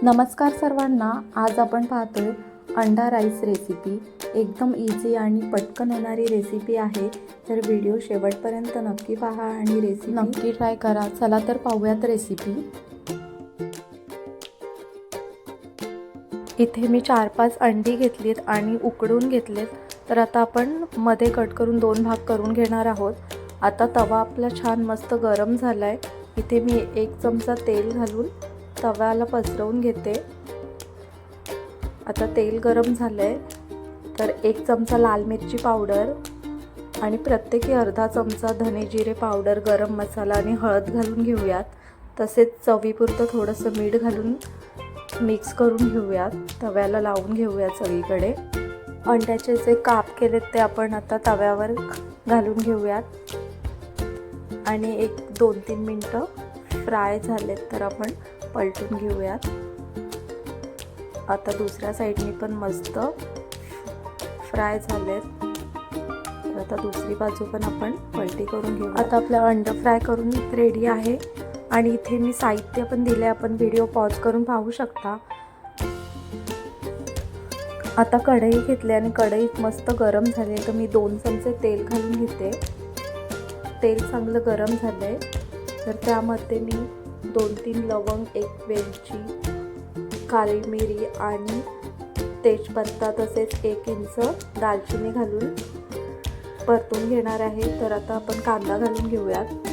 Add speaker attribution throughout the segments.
Speaker 1: नमस्कार सर्वांना। आज आपण पाहतोय अंडा राईस रेसिपी। एकदम इझी आणि पटकन होणारी रेसिपी आहे, तर व्हिडिओ शेवटपर्यंत नक्की पहा आणि रेसिपी नक्की ट्राय करा। चला तर पाहूयात रेसिपी। इथे मी 4-5 अंडी घेतलीत आणि उकडून घेतलेत। तर आता आपण मध्ये कट करून 2 भाग करून घेणार आहोत। आता तवा आपला छान मस्त गरम झालाय। इथे मी 1 चमचा तेल घालून तव्याला पसरवून घेते। आता तेल गरम झालंय, तर 1 चमचा लाल मिरची पावडर आणि प्रत्येकी अर्धा चमचा धने जिरे पावडर, गरम मसाला आणि हळद घालून घेऊयात। तसेच चवीपुरतं थोडंसं मीठ घालून मिक्स करून घेऊयात। तव्याला लावून घेऊयात सगळीकडे। अंड्याचे जे काप केलेत ते आपण आता तव्यावर घालून घेऊयात आणि 1-2-3 मिनिटं फ्राय झालेत तर आपण पलटून घेऊयात। आता दुसऱ्या साईडनी पण मस्त फ्राय झालेत, तर आता दुसरी बाजू पण आपण पलटी करून घेऊ। आता आपलं अंड फ्राय करून रेडी आहे आणि इथे मी साहित्य पण दिले, आपण व्हिडिओ पॉज करून पाहू शकता। आता कढई घेतली आणि कढईत मस्त गरम झाले, तर मी 2 चमचे तेल घालून घेते। तेल चांगलं गरम झालंय, तर त्यामध्ये मी 2-3 लवंग, 1 वेलची, काळी मिरी आणि तेजपत्ता तसेच 1 इंच दालचिनी घालून परतून घेणार आहे। तर आता आपण कांदा घालून घेऊयात।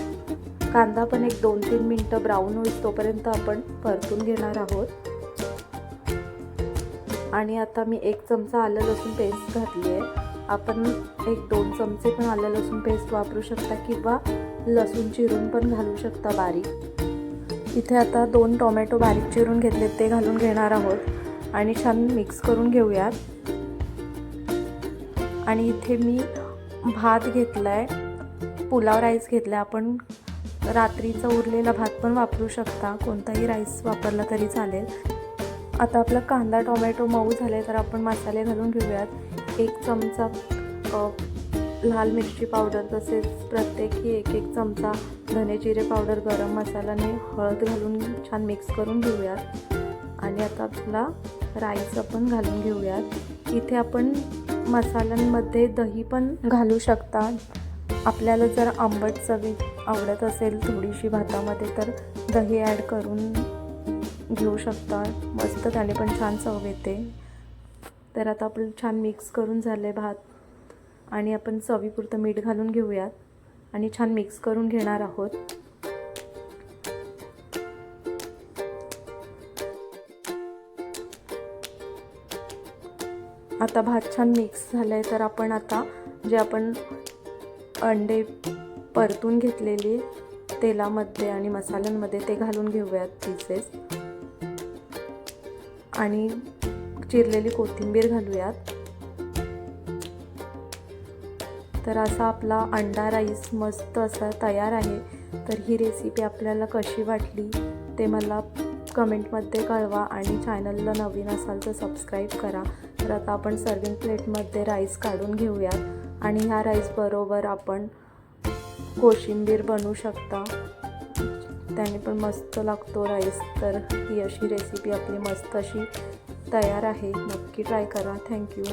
Speaker 1: कांदा पण 1-2-3 मिनिटं ब्राऊन होईल तोपर्यंत आपण परतून घेणार आहोत। आणि आता मी 1 चमचा आलं लसूण पेस्ट घातली आहे। आपण 1-2 चमचे पण आलं लसूण पेस्ट वापरू शकता किंवा लसूण चिरून पण घालू शकता बारीक। इथे आता 2 टोमॅटो बारीक चिरून घेतले, ते घालून घेणार आहोत आणि छान मिक्स करून घेऊयात। आणि इथे मी भात घेतलाय, पुलाव राईस घेतलाय। आपण रात्रीचा उरलेला भात पण वापरू शकता, कोणताही राईस वापरला तरी चालेल। आता आपला कांदा टोमॅटो मऊ झाले, तर आपण मसाले घालून घेऊयात। 1 चमचा लाल मिरची पावडर, तसेच प्रत्येकी 1-1 चमचा धने जिरे पावडर, गरम मसाला आणि हळद घालून छान मिक्स करून घेऊयात। आणि आता आपला राईस आपण घालून घेऊयात। इथे आपण मसाल्यांमध्ये दही पण घालू शकता। आपल्याला जर आंबट चवी आवडत असेल थोडीशी भातामध्ये, तर दही ॲड करून घेऊ शकता, मस्त त्याने पण छान चव येते। तर आता आपण छान मिक्स करून झाले भात आणि आपण चवीपुरतं मीठ घालून घेऊयात आणि छान मिक्स करून घेणार आहोत। आता भात छान मिक्स झालाय, तर आपण आता जे आपण अंडे परतून घेतलेले तेलामध्ये आणि मसाल्यांमध्ये ते घालून घेऊयात पीसेस आणि चिरलेली कोथिंबीर घालूयात। तर असा आपला अंडा राईस मस्त असा तयार आहे। तर ही रेसिपी आपल्याला कशी वाटली ते मला कमेंटमध्ये कळवा आणि चॅनलला नवीन असाल तर सबस्क्राईब करा। तर आता आपण सर्विंग प्लेटमध्ये राईस काढून घेऊयात आणि ह्या राईस बरोबर आपण कोशिंबीर बनवू शकता, त्याने पण मस्त लागतो राईस। तर ही अशी रेसिपी आपली मस्त अशी तयार आहे, नक्की ट्राय करा। थँक्यू।